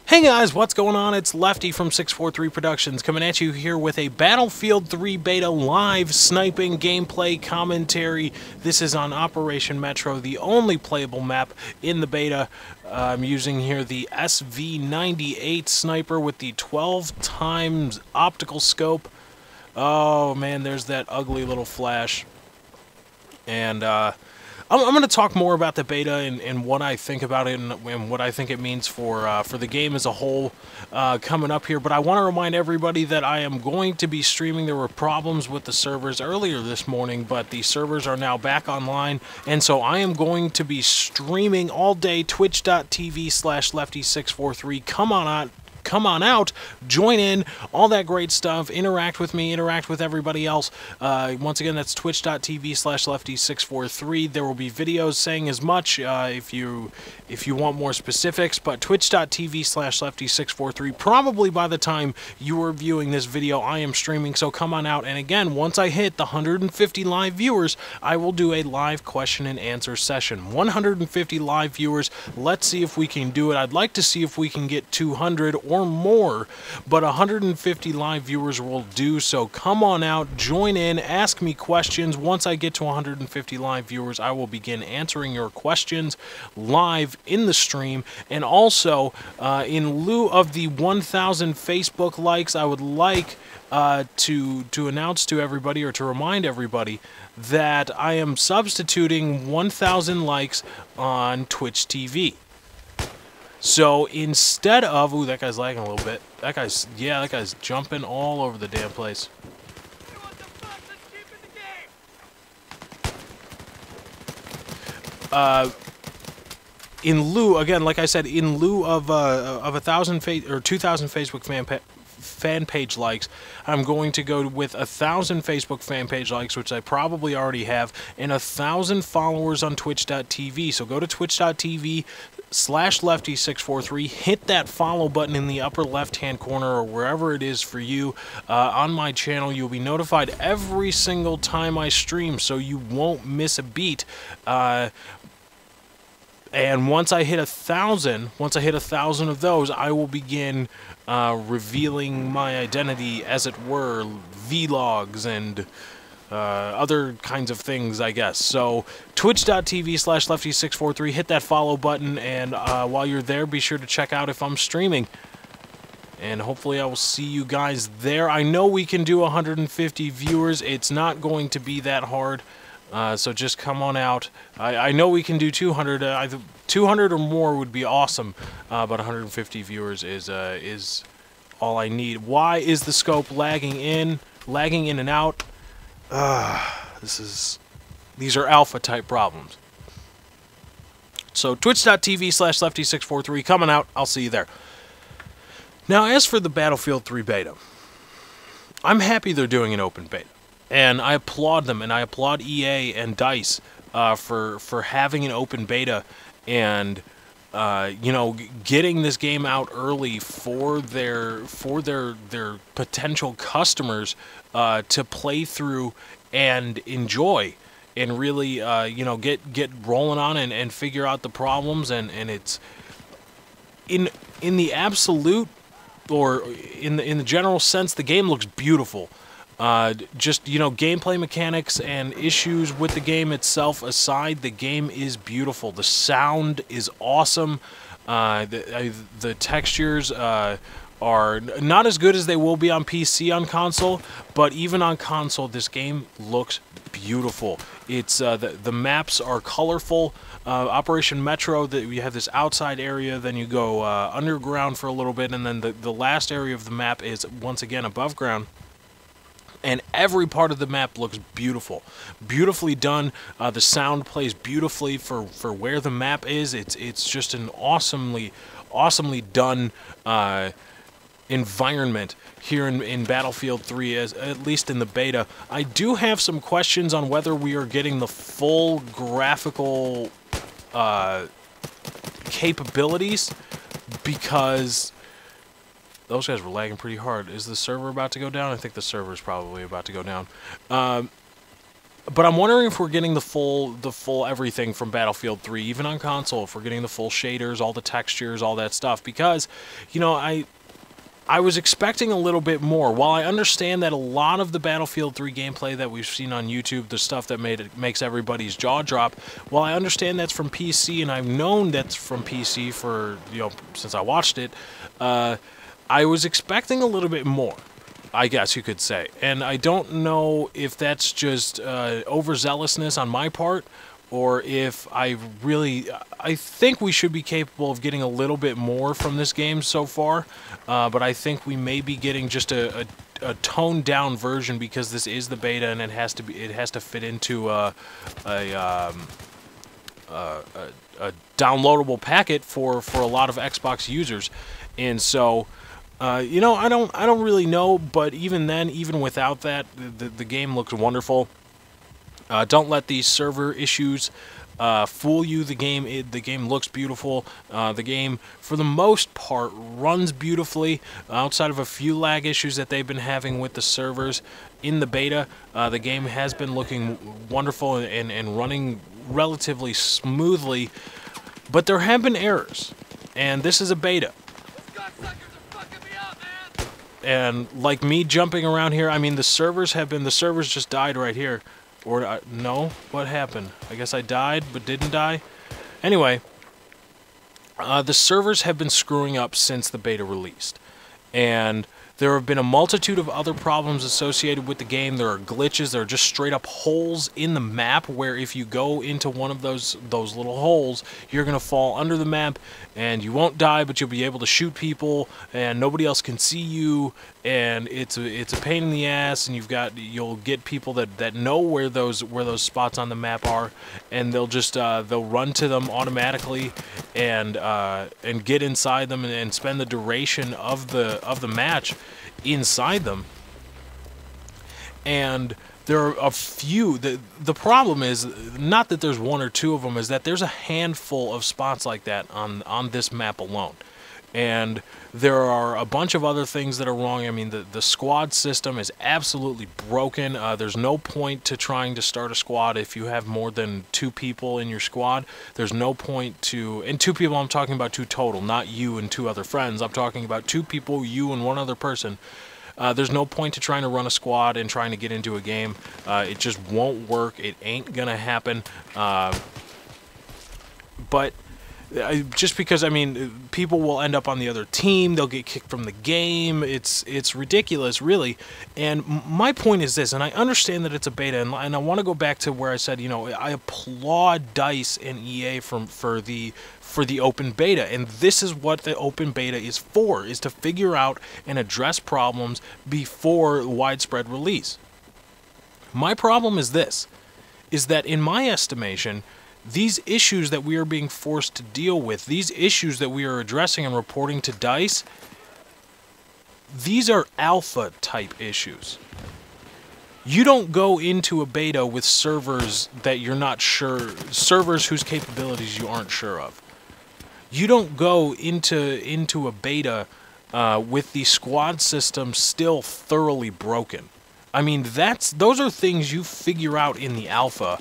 Hey guys, what's going on? It's Lefty from 643 Productions coming at you here with a Battlefield 3 beta live sniping gameplay commentary. This is on Operation Metro, the only playable map in the beta. I'm using here the SV98 sniper with the 12 times optical scope. Oh man, there's that ugly little flash. And I'm going to talk more about the beta and what I think about it and what I think it means for the game as a whole coming up here. But I want to remind everybody that I am going to be streaming. There were problems with the servers earlier this morning, but the servers are now back online. And so I am going to be streaming all day, twitch.tv/lefty643. Come on out, join in, all that great stuff, interact with me, interact with everybody else. Once again, that's twitch.tv/lefty643. There will be videos saying as much if you want more specifics, but twitch.tv/lefty643. Probably by the time you are viewing this video, I am streaming, so come on out. And again, once I hit the 150 live viewers, I will do a live question and answer session. 150 live viewers, let's see if we can do it. I'd like to see if we can get 200 or more, but 150 live viewers will do, so come on out, join in, ask me questions. Once I get to 150 live viewers, I will begin answering your questions live in the stream. And also, in lieu of the 1,000 Facebook likes, I would like to announce to everybody, or to remind everybody, that I am substituting 1,000 likes on Twitch TV. So instead of... Ooh, that guy's lagging a little bit. That guy's jumping all over the damn place. In lieu, again, like I said, in lieu of 2,000 Facebook fan page likes, I'm going to go with 1,000 Facebook fan page likes, which I probably already have, and 1,000 followers on twitch.tv. So go to twitch.tv/lefty643, hit that follow button in the upper left hand corner or wherever it is for you on my channel. You'll be notified every single time I stream, so you won't miss a beat. And once I hit 1,000 of those, I will begin revealing my identity, as it were, vlogs and other kinds of things, I guess. So twitch.tv/lefty643, hit that follow button, and while you're there, be sure to check out if I'm streaming. And hopefully I will see you guys there. I know we can do 150 viewers. It's not going to be that hard. So just come on out. I know we can do 200. 200 or more would be awesome, but 150 viewers is all I need. Why is the scope lagging in and out? These are alpha type problems. So twitch.tv/lefty643, coming out. I'll see you there. Now, as for the Battlefield 3 beta, I'm happy they're doing an open beta. And I applaud them, and I applaud EA and DICE for having an open beta and you know, getting this game out early for their potential customers to play through and enjoy, and really you know, get rolling on and figure out the problems. And it's in the absolute, or in the general sense, the game looks beautiful. Just, you know, gameplay mechanics and issues with the game itself aside, the game is beautiful. The sound is awesome. The textures are not as good as they will be on PC on console, but even on console, this game looks beautiful. It's the maps are colorful. Operation Metro, you have this outside area, then you go underground for a little bit, and then the last area of the map is once again above ground. And every part of the map looks beautiful, beautifully done. The sound plays beautifully for where the map is. It's just an awesomely done environment here in Battlefield 3, at least in the beta. I do have some questions on whether we are getting the full graphical capabilities, because those guys were lagging pretty hard. Is the server about to go down? I think the server is probably about to go down. But I'm wondering if we're getting the full everything from Battlefield 3, even on console, if we're getting the full shaders, all the textures, all that stuff. Because, you know, I was expecting a little bit more. While I understand that a lot of the Battlefield 3 gameplay that we've seen on YouTube, the stuff that makes everybody's jaw drop, while I understand that's from PC, and I've known that's from PC for, you know, since I watched it, I was expecting a little bit more, I guess you could say. And I don't know if that's just overzealousness on my part, or if I think we should be capable of getting a little bit more from this game so far, but I think we may be getting just a toned down version, because this is the beta and it has to fit into a downloadable packet for a lot of Xbox users. And so you know, I don't really know, but even then, even without that, the game looks wonderful. Don't let these server issues fool you. The game looks beautiful. The game, for the most part, runs beautifully. Outside of a few lag issues that they've been having with the servers in the beta, the game has been looking wonderful and running relatively smoothly. But there have been errors, and this is a beta. And like me jumping around here, I mean, the servers just died right here. Or, no? What happened? I guess I died, but didn't die? Anyway, the servers have been screwing up since the beta released. And there have been a multitude of other problems associated with the game. There are glitches. There are just straight up holes in the map where if you go into one of those little holes, you're going to fall under the map and you won't die, but you'll be able to shoot people and nobody else can see you, and it's a pain in the ass, and you'll get people that know where those spots on the map are, and they'll just they'll run to them automatically and get inside them and spend the duration of the match inside them. And there are a few. The problem is not that there's one or two of them, is that there's a handful of spots like that on this map alone. And there are a bunch of other things that are wrong. I mean, the squad system is absolutely broken. There's no point to trying to start a squad if you have more than 2 people in your squad. There's no point to... And 2 people, I'm talking about 2 total, not you and 2 other friends. I'm talking about 2 people, you and 1 other person. There's no point to trying to run a squad and trying to get into a game. It just won't work. It ain't gonna happen. But... just because, I mean, people will end up on the other team, they'll get kicked from the game, it's ridiculous, really. And my point is this, and I understand that it's a beta, and I want to go back to where I said, you know, I applaud DICE and EA for the open beta, and this is what the open beta is for, is to figure out and address problems before widespread release. My problem is this, is that in my estimation, these issues that we are being forced to deal with, these issues that we are addressing and reporting to DICE, these are alpha-type issues. You don't go into a beta with servers that you're not sure, servers whose capabilities you aren't sure of. You don't go into a beta with the squad system still thoroughly broken. I mean, those are things you figure out in the alpha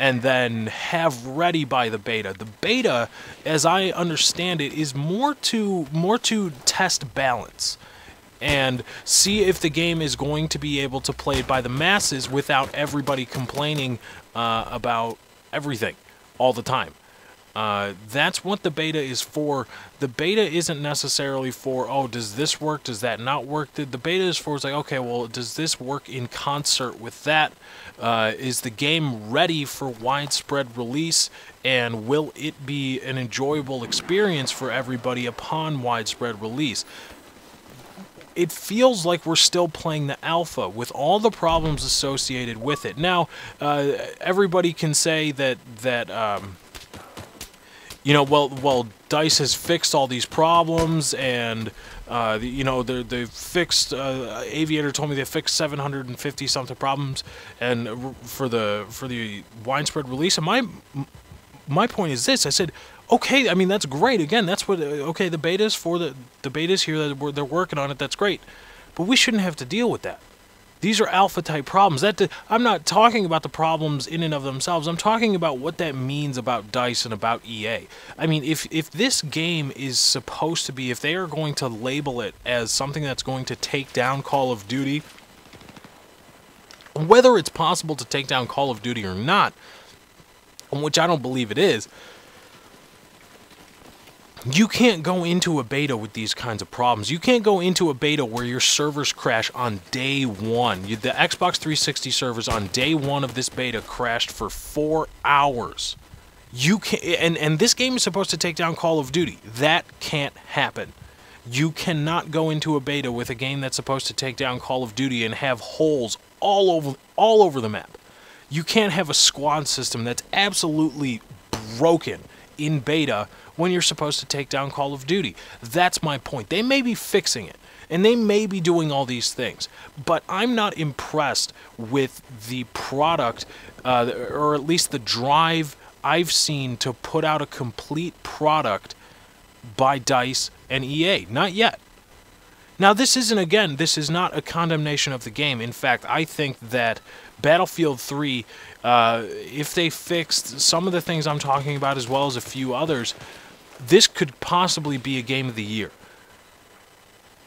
and then have ready by the beta. The beta, as I understand it, is more to test balance and see if the game is going to be able to play by the masses without everybody complaining about everything all the time. That's what the beta is for. The beta isn't necessarily for, oh, does this work, does that not work? The beta is for, it's like, okay, well, does this work in concert with that? Is the game ready for widespread release, and will it be an enjoyable experience for everybody upon widespread release? It feels like we're still playing the alpha with all the problems associated with it. Now, everybody can say that you know, well, DICE has fixed all these problems, and you know, they've fixed. Aviator told me they fixed 750 something problems, and for the widespread release. And my point is this: I said, okay, I mean that's great. Again, that's what okay. The beta's for the beta's here. They're working on it. That's great, but we shouldn't have to deal with that. These are alpha-type problems. I'm not talking about the problems in and of themselves. I'm talking about what that means about DICE and about EA. I mean, if this game is supposed to be, if they are going to label it as something that's going to take down Call of Duty, whether it's possible to take down Call of Duty or not, which I don't believe it is, you can't go into a beta with these kinds of problems. You can't go into a beta where your servers crash on day one. The Xbox 360 servers on day one of this beta crashed for 4 hours. You can't, and this game is supposed to take down Call of Duty. That can't happen. You cannot go into a beta with a game that's supposed to take down Call of Duty and have holes all over the map. You can't have a squad system that's absolutely broken in beta when you're supposed to take down Call of Duty. That's my point. They may be fixing it, and they may be doing all these things, but I'm not impressed with the product, or at least the drive I've seen to put out a complete product by DICE and EA. Not yet. Now, this is not a condemnation of the game. In fact, I think that Battlefield 3, if they fixed some of the things I'm talking about as well as a few others, this could possibly be a game of the year.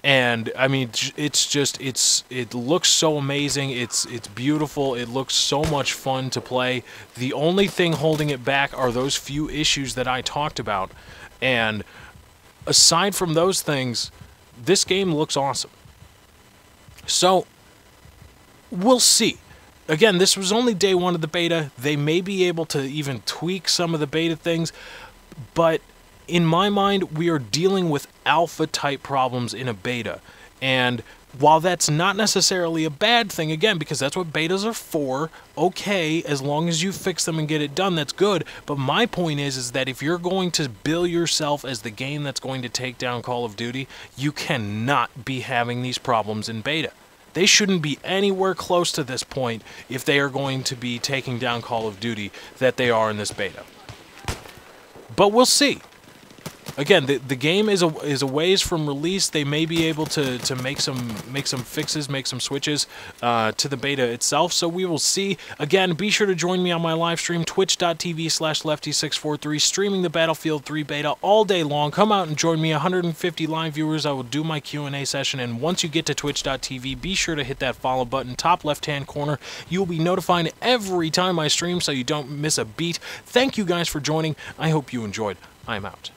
And I mean, it looks so amazing. It's beautiful. It looks so much fun to play. The only thing holding it back are those few issues that I talked about. And aside from those things, this game looks awesome. So we'll see. Again, this was only day one of the beta. They may be able to even tweak some of the beta things, but in my mind, we are dealing with alpha-type problems in a beta. And while that's not necessarily a bad thing, again, because that's what betas are for, okay, as long as you fix them and get it done, that's good. But my point is that if you're going to bill yourself as the game that's going to take down Call of Duty, you cannot be having these problems in beta. They shouldn't be anywhere close to this point if they are going to be taking down Call of Duty that they are in this beta. But we'll see. Again, the game is a ways from release. They may be able to make some fixes, make some switches to the beta itself. So we will see. Again, be sure to join me on my live stream, twitch.tv/lefty643, streaming the Battlefield 3 beta all day long. Come out and join me. 150 live viewers. I will do my Q&A session. And once you get to twitch.tv, be sure to hit that follow button, top left-hand corner. You will be notified every time I stream, so you don't miss a beat. Thank you guys for joining. I hope you enjoyed. I'm out.